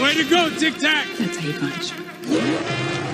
Way to go, Tic Tac! That's how you punch.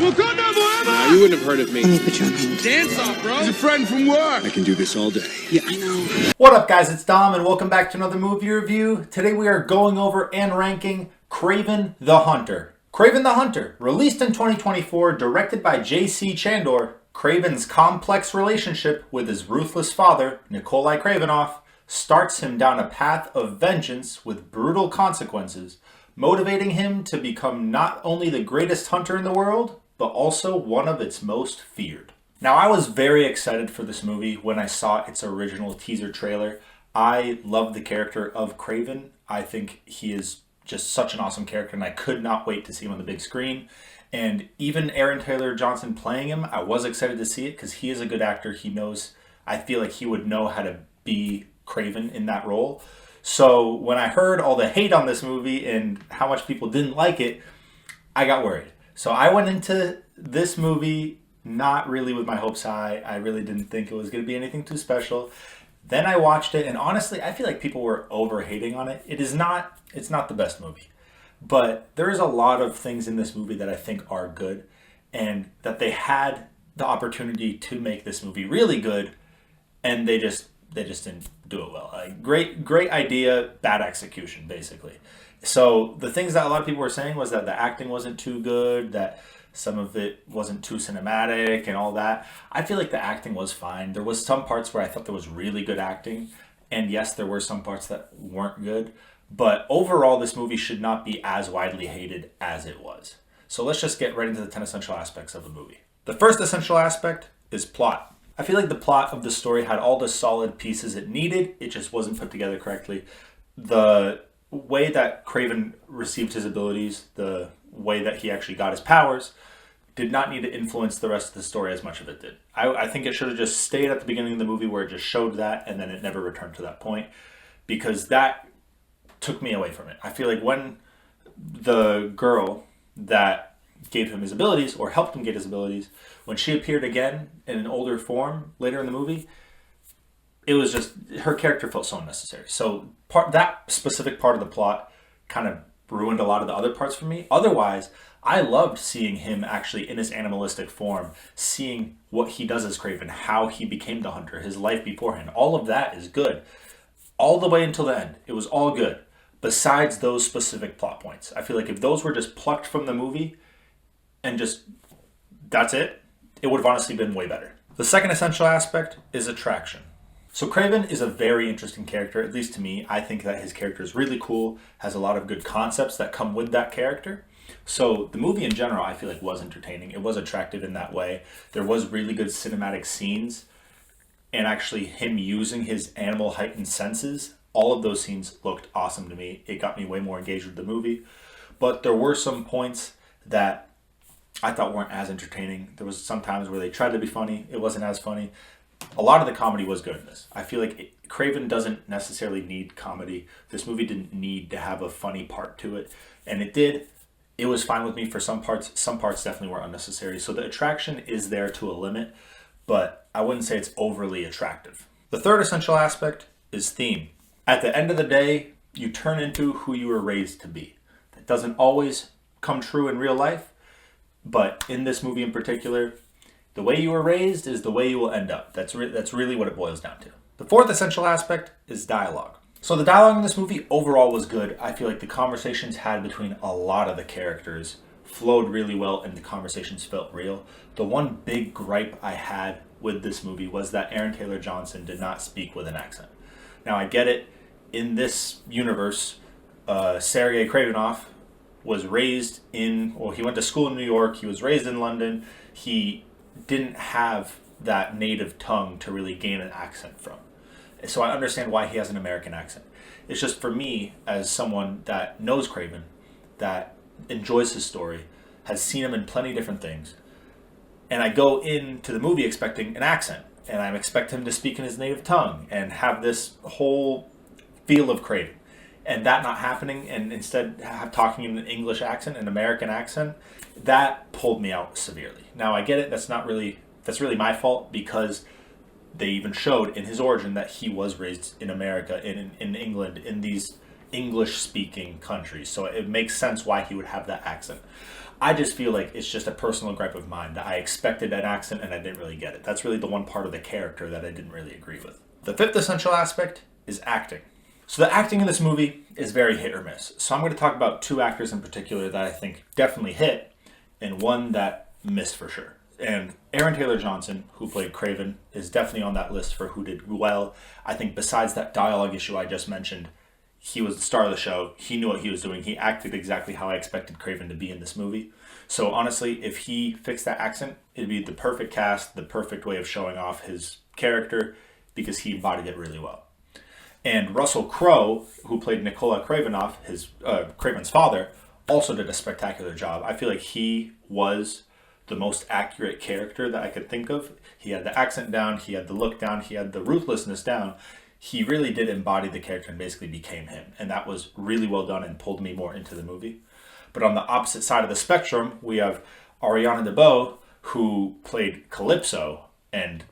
Wakanda forever! Nah, you wouldn't have heard of me. Let me put you on hold. Dance off, bro! He's a friend from work! I can do this all day. Yeah, I know. What up, guys? It's Dom, and welcome back to another movie review. Today we are going over and ranking Kraven the Hunter. Kraven the Hunter, released in 2024, directed by J.C. Chandor, Kraven's complex relationship with his ruthless father, Nikolai Kravinoff, starts him down a path of vengeance with brutal consequences, motivating him to become not only the greatest hunter in the world, but also one of its most feared. Now, I was very excited for this movie when I saw its original teaser trailer. I love the character of Kraven. I think he is just such an awesome character, and I could not wait to see him on the big screen. And even Aaron Taylor Johnson playing him, I was excited to see it because he is a good actor. He knows, I feel like he would know how to be Kraven in that role. So when I heard all the hate on this movie and how much people didn't like it, I got worried. So I went into this movie not really with my hopes high. I really didn't think it was going to be anything too special. Then I watched it, and honestly, I feel like people were over-hating on it. It's not the best movie. But there is a lot of things in this movie that I think are good, and that they had the opportunity to make this movie really good, and they just didn't do it well. Great idea, bad execution, basically. So the things that a lot of people were saying was that the acting wasn't too good, that some of it wasn't too cinematic and all that. I feel like the acting was fine. There was some parts where I thought there was really good acting, and yes, there were some parts that weren't good. But overall, this movie should not be as widely hated as it was. So let's just get right into the 10 essential aspects of the movie. The first essential aspect is plot. I feel like the plot of the story had all the solid pieces it needed. It just wasn't put together correctly. The way that Kraven received his abilities, the way that he actually got his powers, did not need to influence the rest of the story as much as it did. I think it should have just stayed at the beginning of the movie where it just showed that, and then it never returned to that point, because that took me away from it. I feel like when the girl that gave him his abilities, or helped him get his abilities, when she appeared again in an older form later in the movie, it was just, her character felt so unnecessary. So that specific part of the plot kind of ruined a lot of the other parts for me. Otherwise, I loved seeing him actually in his animalistic form, seeing what he does as Kraven, how he became the hunter, his life beforehand. All of that is good. All the way until the end, it was all good. Besides those specific plot points. I feel like if those were just plucked from the movie and just, that's it, it would have honestly been way better. The second essential aspect is attraction. So Kraven is a very interesting character, at least to me. I think that his character is really cool, has a lot of good concepts that come with that character. So the movie in general, I feel like, was entertaining. It was attractive in that way. There was really good cinematic scenes, and actually him using his animal heightened senses. All of those scenes looked awesome to me. It got me way more engaged with the movie. But there were some points that I thought weren't as entertaining. There was some times where they tried to be funny. It wasn't as funny. A lot of the comedy was good in this. I feel like Kraven doesn't necessarily need comedy. This movie didn't need to have a funny part to it. And it did. It was fine with me for some parts. Some parts definitely were unnecessary. So the attraction is there to a limit, but I wouldn't say it's overly attractive. The third essential aspect is theme. At the end of the day, you turn into who you were raised to be. That doesn't always come true in real life, but in this movie in particular, the way you were raised is the way you will end up. That's really what it boils down to. The fourth essential aspect is dialogue. So the dialogue in this movie overall was good. I feel like the conversations had between a lot of the characters flowed really well, and the conversations felt real. The one big gripe I had with this movie was that Aaron Taylor Johnson did not speak with an accent. Now, I get it. In this universe, Sergei Kravinoff was raised he went to school in New York. He was raised in London. He didn't have that native tongue to really gain an accent from. So I understand why he has an American accent. It's just for me, as someone that knows Kraven, that enjoys his story, has seen him in plenty of different things, and I go into the movie expecting an accent, and I expect him to speak in his native tongue and have this whole feel of Kraven, and that not happening, and instead talking in an English accent, an American accent, that pulled me out severely. Now I get it, that's really my fault, because they even showed in his origin that he was raised in America, in England, in these English-speaking countries, so it makes sense why he would have that accent. I just feel like it's just a personal gripe of mine that I expected an accent and I didn't really get it. That's really the one part of the character that I didn't really agree with. The fifth essential aspect is acting. So the acting in this movie is very hit or miss. So I'm going to talk about two actors in particular that I think definitely hit and one that missed for sure. And Aaron Taylor Johnson, who played Kraven, is definitely on that list for who did well. I think besides that dialogue issue I just mentioned, he was the star of the show. He knew what he was doing. He acted exactly how I expected Kraven to be in this movie. So honestly, if he fixed that accent, it'd be the perfect cast, the perfect way of showing off his character because he embodied it really well. And Russell Crowe, who played Nikola Kravinoff, his Kraven's father, also did a spectacular job. I feel like he was the most accurate character that I could think of. He had the accent down, he had the look down, he had the ruthlessness down. He really did embody the character and basically became him. And that was really well done and pulled me more into the movie. But on the opposite side of the spectrum, we have Ariana DeBose, who played Calypso. And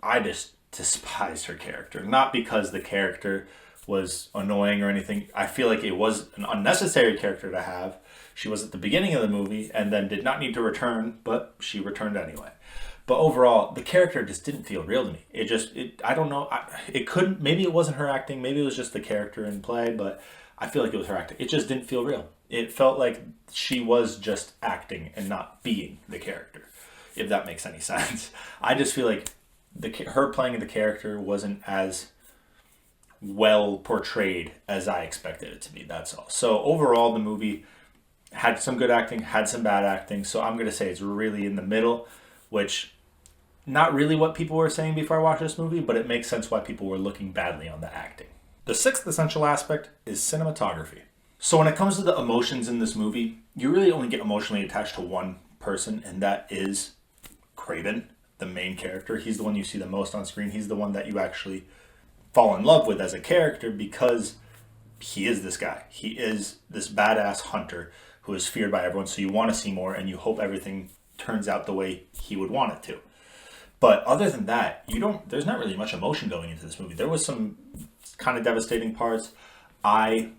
I just despised her character. Not because the character was annoying or anything. I feel like it was an unnecessary character to have. She was at the beginning of the movie and then did not need to return, but she returned anyway. But overall, the character just didn't feel real to me. I don't know. Maybe it wasn't her acting. Maybe it was just the character in play, but I feel like it was her acting. It just didn't feel real. It felt like she was just acting and not being the character, if that makes any sense. I just feel like her playing the character wasn't as well portrayed as I expected it to be. That's all. So overall, the movie had some good acting, had some bad acting. So I'm going to say it's really in the middle, which not really what people were saying before I watched this movie, but it makes sense why people were looking badly on the acting. The sixth essential aspect is cinematography. So when it comes to the emotions in this movie, you really only get emotionally attached to one person, and that is Kraven, the main character. He's the one you see the most on screen. He's the one that you actually fall in love with as a character because he is this guy. He is this badass hunter who is feared by everyone, so you want to see more and you hope everything turns out the way he would want it to. But other than that, there's not really much emotion going into this movie. There was some kind of devastating parts. I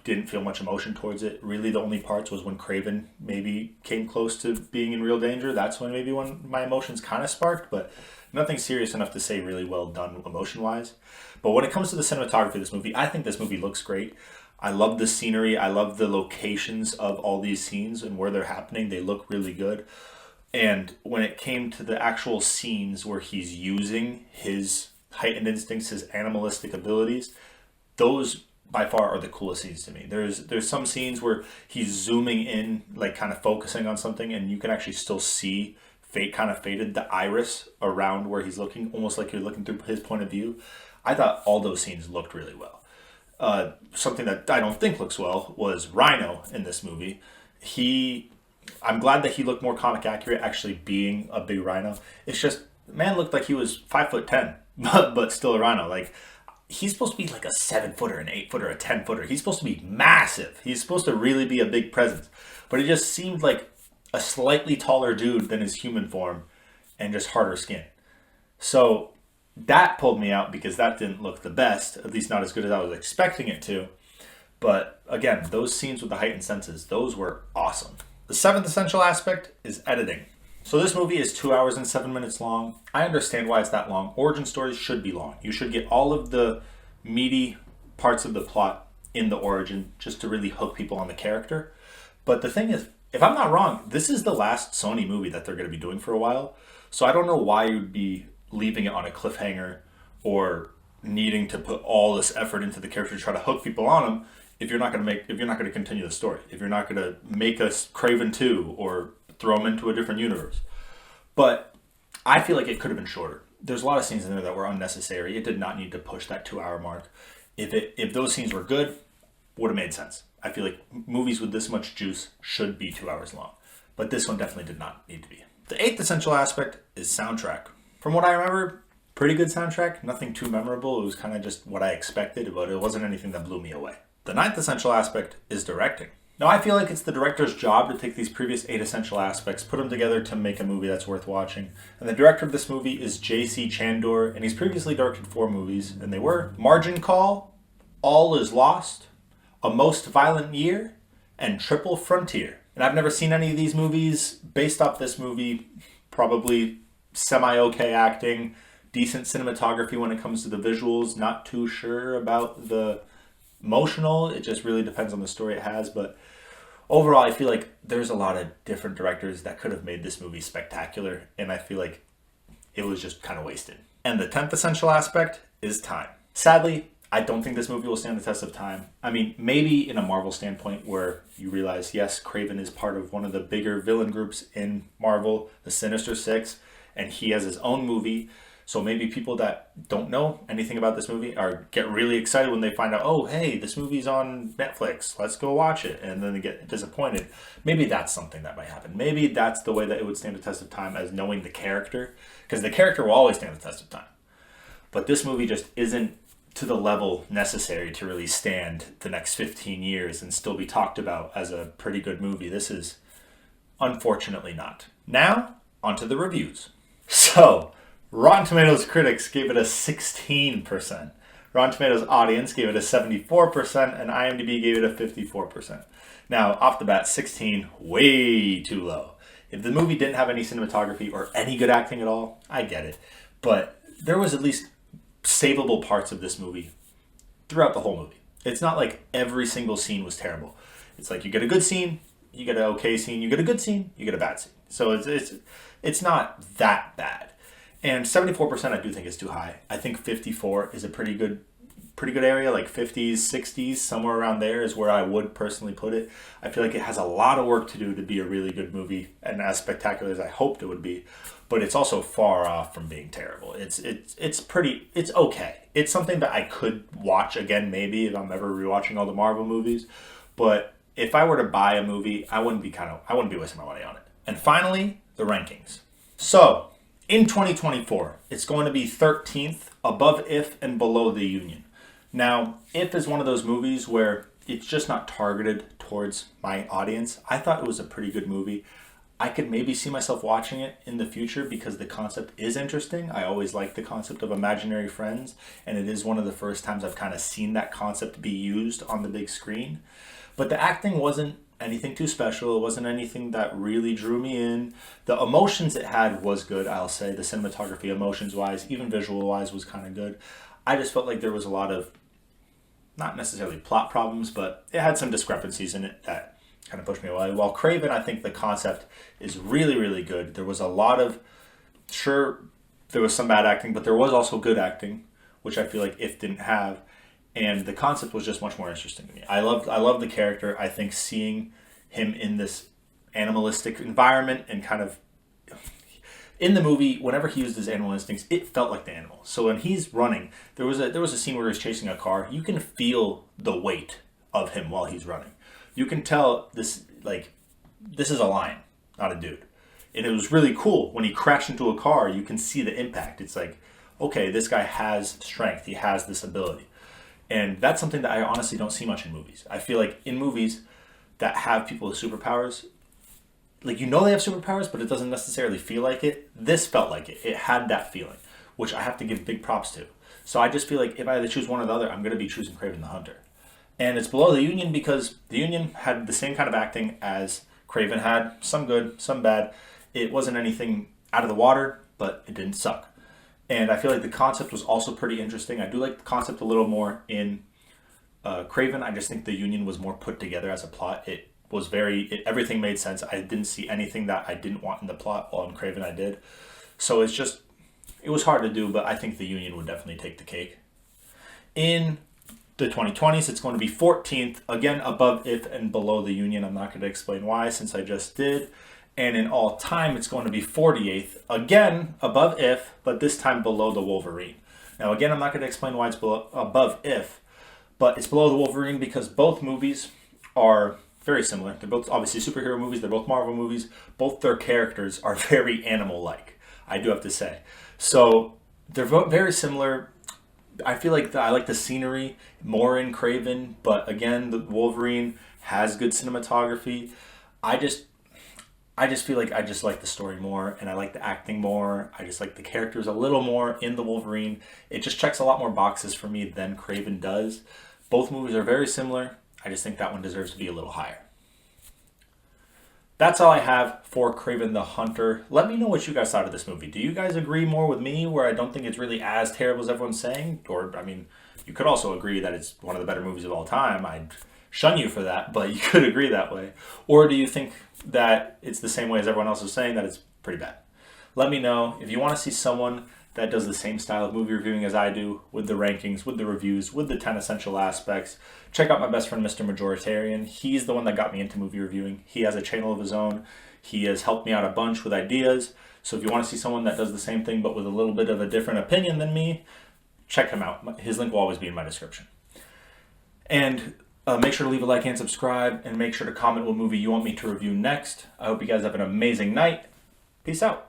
didn't feel much emotion towards it. Really, the only parts was when Kraven maybe came close to being in real danger. That's when my emotions kind of sparked, but nothing serious enough to say really well done emotion-wise. But when it comes to the cinematography of this movie, I think this movie looks great. I love the scenery. I love the locations of all these scenes and where they're happening. They look really good. And when it came to the actual scenes where he's using his heightened instincts, his animalistic abilities, those by far are the coolest scenes to me. There's some scenes where he's zooming in, like kind of focusing on something, and you can actually still see faded the iris around where he's looking, almost like you're looking through his point of view. I thought all those scenes looked really well. Something that I don't think looks well was Rhino in this movie. I'm glad that he looked more comic accurate, actually being a big rhino. It's just, the man looked like he was 5'10", but still a rhino. Like, he's supposed to be like a 7-footer, an 8-footer, a 10-footer. He's supposed to be massive. He's supposed to really be a big presence. But it just seemed like a slightly taller dude than his human form and just harder skin. So that pulled me out because that didn't look the best, at least not as good as I was expecting it to. But again, those scenes with the heightened senses, those were awesome. The seventh essential aspect is editing. So this movie is 2 hours and 7 minutes long. I understand why it's that long. Origin stories should be long. You should get all of the meaty parts of the plot in the origin just to really hook people on the character. But the thing is, if I'm not wrong, this is the last Sony movie that they're going to be doing for a while. So I don't know why you'd be leaving it on a cliffhanger or needing to put all this effort into the character to try to hook people on them if you're not going to continue the story, if you're not going to make us Kraven 2 or throw them into a different universe. But I feel like it could have been shorter. There's a lot of scenes in there that were unnecessary. It did not need to push that 2 hour mark. If those scenes were good, would have made sense. I feel like movies with this much juice should be 2 hours long. But this one definitely did not need to be. The eighth essential aspect is soundtrack. From what I remember, pretty good soundtrack. Nothing too memorable. It was kind of just what I expected, but it wasn't anything that blew me away. The ninth essential aspect is directing. Now, I feel like it's the director's job to take these previous 8 essential aspects, put them together to make a movie that's worth watching. And the director of this movie is J.C. Chandor, and he's previously directed 4 movies, and they were Margin Call, All Is Lost, A Most Violent Year, and Triple Frontier. And I've never seen any of these movies. Based off this movie, probably semi-okay acting, decent cinematography when it comes to the visuals. Not too sure about the emotional. It just really depends on the story it has. But overall, I feel like there's a lot of different directors that could have made this movie spectacular. And I feel like it was just kind of wasted. And the 10th essential aspect is time. Sadly, I don't think this movie will stand the test of time. I mean, maybe in a Marvel standpoint where you realize, yes, Kraven is part of one of the bigger villain groups in Marvel, the Sinister Six, and he has his own movie. So maybe people that don't know anything about this movie get really excited when they find out, oh, hey, this movie's on Netflix. Let's go watch it. And then they get disappointed. Maybe that's something that might happen. Maybe that's the way that it would stand the test of time, as knowing the character. Because the character will always stand the test of time. But this movie just isn't to the level necessary to really stand the next 15 years and still be talked about as a pretty good movie. This is unfortunately not. Now, onto the reviews. So, Rotten Tomatoes critics gave it a 16%. Rotten Tomatoes audience gave it a 74%, and IMDb gave it a 54%. Now, off the bat, 16, way too low. If the movie didn't have any cinematography or any good acting at all, I get it. But there was at least savable parts of this movie throughout the whole movie. It's not like every single scene was terrible. It's like you get a good scene, you get an okay scene, you get a good scene, you get a bad scene. So it's not that bad. And 74% I do think is too high. I think 54 is a pretty good area, like 50s, 60s, somewhere around there is where I would personally put it. I feel like it has a lot of work to do to be a really good movie and as spectacular as I hoped it would be. But it's also far off from being terrible. It's okay. It's something that I could watch again maybe if I'm ever rewatching all the Marvel movies. But if I were to buy a movie, I wouldn't be wasting my money on it. And finally, the rankings. So, in 2024, it's going to be 13th, above If and below The Union. Now, If is one of those movies where it's just not targeted towards my audience. I thought it was a pretty good movie. I could maybe see myself watching it in the future because the concept is interesting. I always like the concept of imaginary friends, and it is one of the first times I've kind of seen that concept be used on the big screen. But the acting wasn't anything too special. It wasn't anything that really drew me in. The emotions it had was good, I'll say. The cinematography, emotions-wise, even visual-wise, was kind of good. I just felt like there was a lot of, not necessarily plot problems, but it had some discrepancies in it that kind of pushed me away. While Kraven, I think the concept is really, really good. There was a lot of, sure, there was some bad acting, but there was also good acting, which I feel like If didn't have. And the concept was just much more interesting to me. I love the character. I think seeing him in this animalistic environment and kind of in the movie, whenever he used his animal instincts, it felt like the animal. So when he's running, there was a scene where he's chasing a car. You can feel the weight of him while he's running. You can tell this is a lion, not a dude. And it was really cool. When he crashed into a car, you can see the impact. It's like, okay, this guy has strength. He has this ability. And that's something that I honestly don't see much in movies. I feel like in movies that have people with superpowers, like, you know they have superpowers, but it doesn't necessarily feel like it. This felt like it. It had that feeling, which I have to give big props to. So I just feel like if I had to choose one or the other, I'm going to be choosing Kraven the Hunter. And it's below The Union because The Union had the same kind of acting as Kraven had. Some good, some bad. It wasn't anything out of the water, but it didn't suck. And I feel like the concept was also pretty interesting. I do like the concept a little more in Kraven. I just think The Union was more put together as a plot. It was everything made sense. I didn't see anything that I didn't want in the plot, while in Kraven I did. So it was hard to do, but I think The Union would definitely take the cake. In the 2020s, it's going to be 14th, again above If and below The Union. I'm not going to explain why since I just did. And in all time, it's going to be 48th, again above If, but this time below The Wolverine. Now again, I'm not going to explain why it's above If, but it's below The Wolverine because both movies are very similar. They're both obviously superhero movies. They're both Marvel movies. Both their characters are very animal-like, I do have to say. So they're very similar. I feel like I like the scenery more in Kraven, but again, the Wolverine has good cinematography. I just feel like I just like the story more, and I like the acting more. I just like the characters a little more in the Wolverine. It just checks a lot more boxes for me than Kraven does. Both movies are very similar. I just think that one deserves to be a little higher. That's all I have for Kraven the Hunter. Let me know what you guys thought of this movie. Do you guys agree more with me, where I don't think it's really as terrible as everyone's saying? Or, I mean, you could also agree that it's one of the better movies of all time. I'd shun you for that, but you could agree that way. Or do you think that it's the same way as everyone else is saying, that it's pretty bad? Let me know. If you want to see someone that does the same style of movie reviewing as I do, with the rankings, with the reviews, with the 10 essential aspects, check out my best friend, Mr. Majoritarian. He's the one that got me into movie reviewing. He has a channel of his own. He has helped me out a bunch with ideas. So if you want to see someone that does the same thing but with a little bit of a different opinion than me, check him out. His link will always be in my description. And make sure to leave a like and subscribe, and make sure to comment what movie you want me to review next. I hope you guys have an amazing night. Peace out.